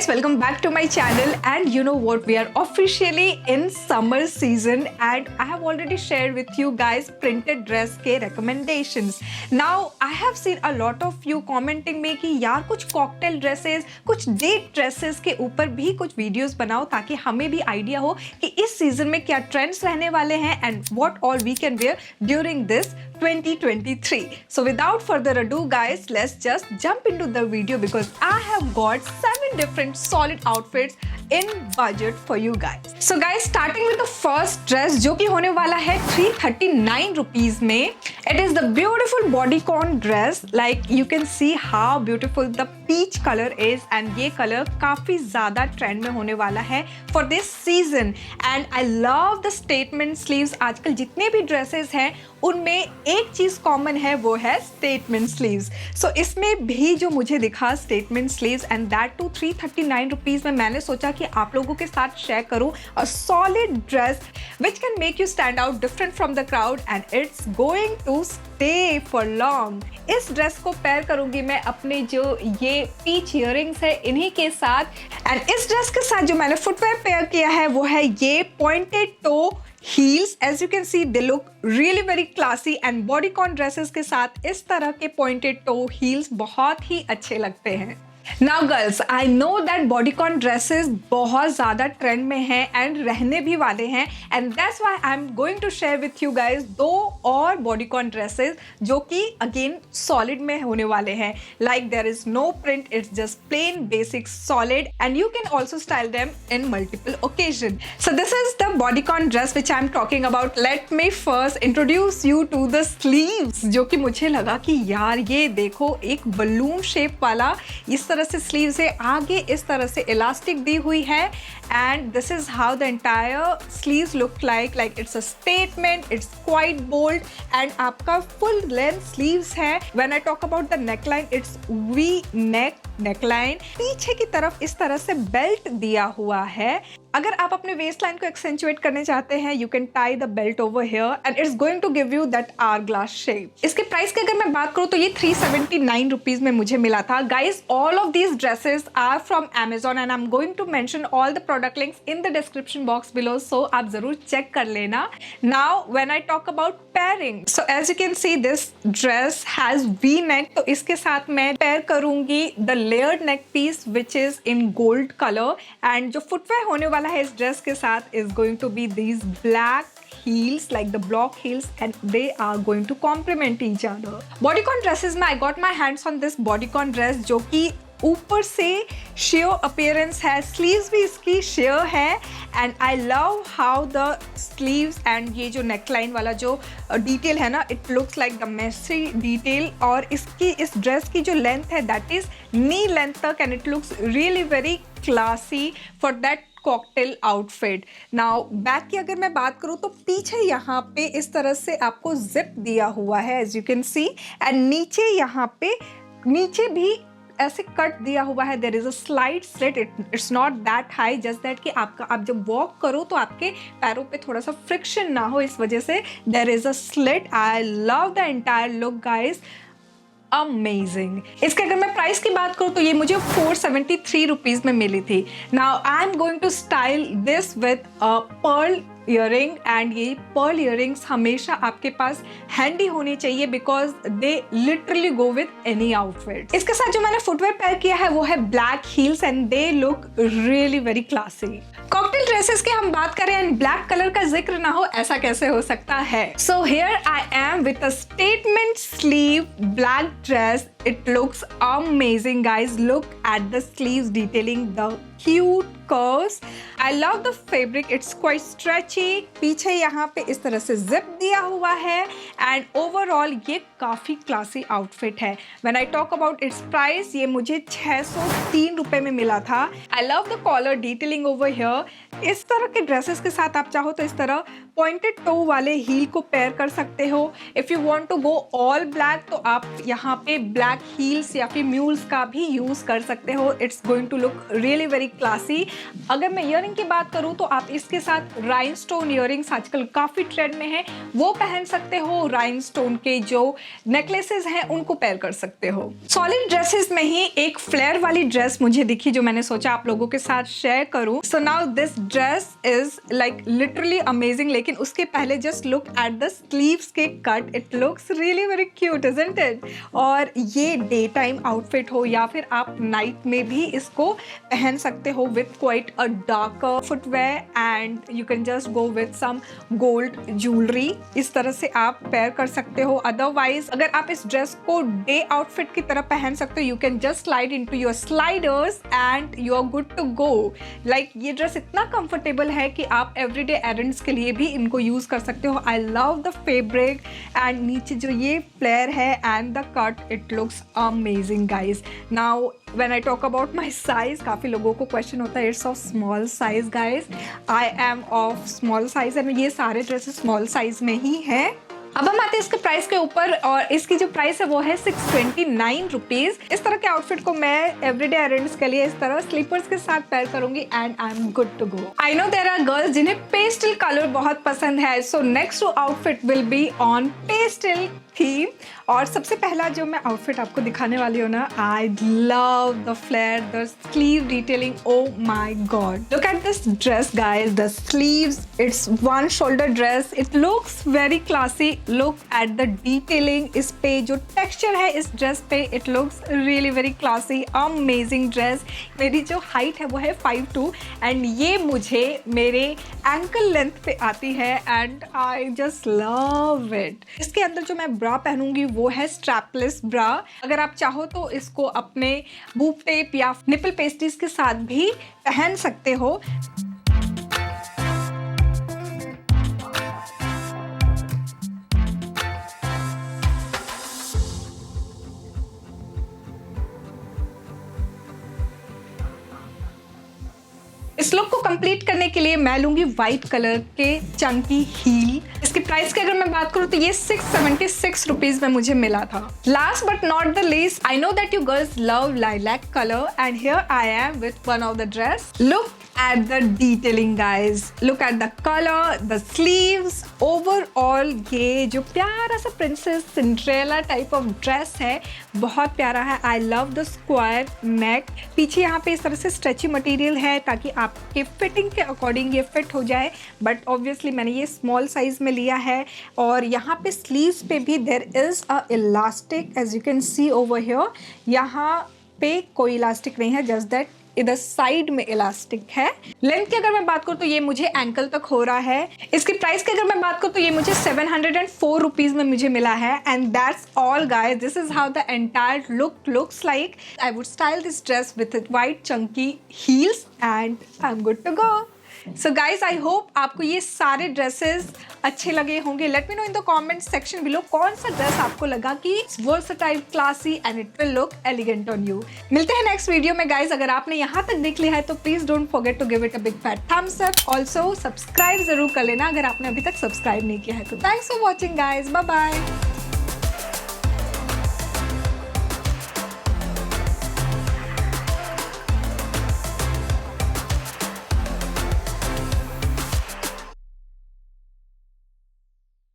guys, welcome back to my channel. And you know what, we are officially in summer season and I have already shared with you guys printed dress के recommendations. Now I have seen a lot of you commenting में कि यार कुछ cocktail dresses, कुछ date dresses के ऊपर भी कुछ videos बनाओ ताकि हमें भी idea हो कि इस season में क्या trends रहने वाले हैं and what all we can wear during this 2023. So without further ado guys, let's just jump into the video because I have got 7 different solid outfits in budget for you guys. So guys, starting with the first dress जो कि होने वाला है 339 rupees में. It is the beautiful bodycon dress. Like you can see how beautiful the peach color is and ये color काफी ज़्यादा trend में होने वाला है for this season. And I love the statement sleeves. आजकल जितने भी dresses हैं उनमें एक चीज़ common है, वो है statement sleeves. So इसमें भी जो मुझे दिखा statement sleeves and that too 339 rupees में मैंने सोचा कि आप लोगों के साथ शेयर करूं a solid dress which can make you stand out different from the crowd and it's going to stay for long. इस ड्रेस को पेयर करूंगी मैं अपने जो ये पीच इयररिंग्स है इन्हीं के साथ एंड इस ड्रेस के साथ जो मैंने फुटवेयर पेयर किया है वो है ये pointed to heels. As you can see, they look really very classy and bodycon dresses के साथ इस तरह के pointed toe heels बहुत ही अच्छे लगते हैं. Now girls, I know that bodycon dresses बहुत ज़्यादा trend में हैं and रहने भी वाले हैं and that's why I'm going to share with you guys 2 और bodycon dresses जो कि again solid में होने वाले हैं. Like there is no print, it's just plain basic solid and you can also style them in multiple occasion. So this is the bodycon dress which I'm talking about. Let me first introduce you to the sleeves जो कि मुझे लगा कि यार ये देखो एक balloon shape वाला इस तरह से स्लीव्स है, आगे इस तरह से इलास्टिक दी हुई है and this is how the entire sleeves look like it's a statement, it's quite bold and आपका फुल लेंथ स्लीव्स है. When I talk about the neckline, it's V neckline. पीछे की तरफ इस तरह से बेल्ट दिया हुआ है. अगर आप अपने वेस्ट लाइन को एक्सेंचुएट करने चाहते हैं you can tie the belt over here and it's going to give you that hourglass shape. इसके प्राइस की अगर मैं बात करूं तो ये 379 रुपीज में मुझे मिला था. Guys, all of these dresses are from Amazon and I'm going to mention all the product links in the description box below, so आप जरूर चेक कर लेना. Now when I talk about pairing, so as you can see this dress has V-neck, तो इसके साथ मैं pair करूंगी the layered neck piece which is in gold color and जो फुटवेयर होने वाला है इस ड्रेस के साथ is going to be these black heels like the block heels and they are going to complement each other. Bodycon dresses में I got my hands on this bodycon dress जो कि ऊपर से sheer appearance है, sleeves भी इसकी sheer है and I love how the sleeves and ये जो neckline वाला जो detail है ना, it looks like the messy detail और इसकी इस dress की जो length है that is knee length तक and it looks really very classy for that cocktail outfit. Now back की अगर मैं बात करूँ तो पीछे यहाँ पे इस तरह से आपको जिप दिया हुआ है as you can see and नीचे यहाँ पे नीचे भी ऐसे कट दिया हुआ है. There is a slide slit, it's not that high, just that कि आप जब वॉक करो तो आपके पैरों पे थोड़ा सा फ्रिक्शन ना हो, इस वजह से there is a slit. I love the entire look guys, amazing. इसके अगर मैं प्राइस की बात करूँ तो ये मुझे 473 रुपीज में मिली थी. Now I am going to style this with a pearl earring and ये पर्ल ईयरिंग्स हमेशा आपके पास हैंडी होनी चाहिए because they literally go with any outfit. इसके साथ जो मैंने फुटवेयर पेयर किया है वो है black heels and they look really very classy. Cocktail dresses की हम बात करें एंड ब्लैक कलर का जिक्र ना हो, ऐसा कैसे हो सकता है. So here I am with a statement sleeve black dress. It looks amazing guys. Look at the sleeves detailing the cute curves. I love the fabric. It's quite stretchy. पीछे यहाँ पे इस तरह से zip दिया हुआ है and overall ये काफ़ी classy outfit है. When I talk about its price, ये मुझे 603 रुपए में मिला था. I love the collar detailing over here. इस तरह के ड्रेसेस के साथ आप चाहो तो इस तरह पॉइंटेड टो वाले हील को पेयर कर सकते हो। If you want to go all black तो आप यहाँ पे ब्लैक हील्स या फिर म्यूल्स का भी यूज़ कर सकते हो। It's going to look really very classy. अगर मैं ईयरिंग की बात करूँ तो आप इसके साथ राइनस्टोन ईयरिंग्स आजकल काफ़ी ट्रेंड में है, वो पहन सकते हो। राइनस्टोन के जो नेकलेसेस हैं उनको पेयर कर सकते हो। सॉलिड ड्रेसेस में ही एक फ्लेयर वाली ड्रेस मुझे दिखी जो मैंने सोचा आप लोगों के साथ शेयर करूं। So now this dress is like literally amazing, लेकिन उसके पहले just look at the sleeves के cut. It looks really very cute, isn't it? और ये डे टाइम आउटफिट हो या फिर आप नाइट में भी इसको पहन सकते हो with quite a darker footwear and you can just go with some gold jewellery. इस तरह से आप पेयर कर सकते हो। अदरवाइज अगर आप इस ड्रेस को डे आउटफिट की तरह पहन सकते हो, you can just slide into your sliders and you are good to go. Like ये ड्रेस इतना कंफर्टेबल है कि आप एवरीडे एरेंड्स के लिए भी इनको यूज कर सकते हो। आई लव द फैब्रिक एंड नीचे जो ये फ्लेयर है and the cut, it looks amazing guys. Now when I talk about my size, काफ़ी लोगों को क्वेश्चन होता है it's of small size guys. I am of small size and ये सारे ड्रेसेस स्मॉल साइज में ही है। अब हम आते हैं इसके प्राइस के ऊपर और इसकी जो प्राइस है वो है 629 रुपीज़। इस तरह के आउटफिट को मैं एवरीडे एरेंड्स के लिए इस तरह स्लीपर्स के साथ पेयर करूंगी and I am good to go. I know there are girls जिन्हें पेस्टल कलर बहुत पसंद है, so next outfit will be on pastel theme. और सबसे पहला जो मैं आउटफिट आपको दिखाने वाली हूँ ना, I love the flare, the sleeve detailing, oh my God. Look at this dress guys, the sleeves, it's one shoulder dress, it looks very classy. Look at the detailing, इस पे जो टेक्सचर है इस ड्रेस पे, it looks really very classy, amazing dress. मेरी जो height है वो है 5'2" एंड ये मुझे मेरे एंकल लेंथ पे आती है and I just love it. इसके अंदर जो मैं ब्रा पहनूंगी वो है स्ट्रैपलेस ब्रा। अगर आप चाहो तो इसको अपने बूब टेप या निपल पेस्ट्रीज के साथ भी पहन सकते हो। इस लुक को कंप्लीट करने के लिए मैं लूंगी व्हाइट कलर के चंकी हील। इसकी प्राइस की अगर मैं बात करूं तो ये 676 रुपीज में मुझे मिला था। Last but not the least, I know that you girls love lilac colour and here I am with one of the dress. Look at the detailing guys, look at the color, the sleeves, overall ये जो प्यारा सा princess Cinderella type of dress है बहुत प्यारा है। I love the square neck, पीछे यहाँ पे इस तरह से स्ट्रेची मटेरियल है ताकि आपके फिटिंग के अकॉर्डिंग ये फिट हो जाए, बट ऑब्वियसली मैंने ये स्मॉल साइज में लिया है। और यहाँ पे स्लीव्स पे भी there is a elastic edge you can see over here. यहाँ पे कोई इलास्टिक नहीं है, जस्ट दैट इधर साइड में इलास्टिक है। लेंथ की अगर मैं बात करूँ तो ये मुझे एंकल तक हो रहा है। इसकी प्राइस की अगर मैं बात करूँ तो ये मुझे 704 रुपीज में मुझे मिला है and that's all guys. This is how the entire look looks like. I would style this dress with white chunky heels and I am good to go. So guys I hope आपको ये सारे dresses अच्छे लगे होंगे। Let me know in the comment section below कौन सा dress आपको लगा कि versatile, classy and it will look elegant on you. मिलते हैं नेक्स्ट वीडियो में गाइज। अगर आपने यहाँ तक देख लिया है तो please don't forget to give it a big fat thumbs up. Also subscribe जरूर कर लेना अगर आपने अभी तक सब्सक्राइब नहीं किया है तो। Thanks for watching guys, bye bye.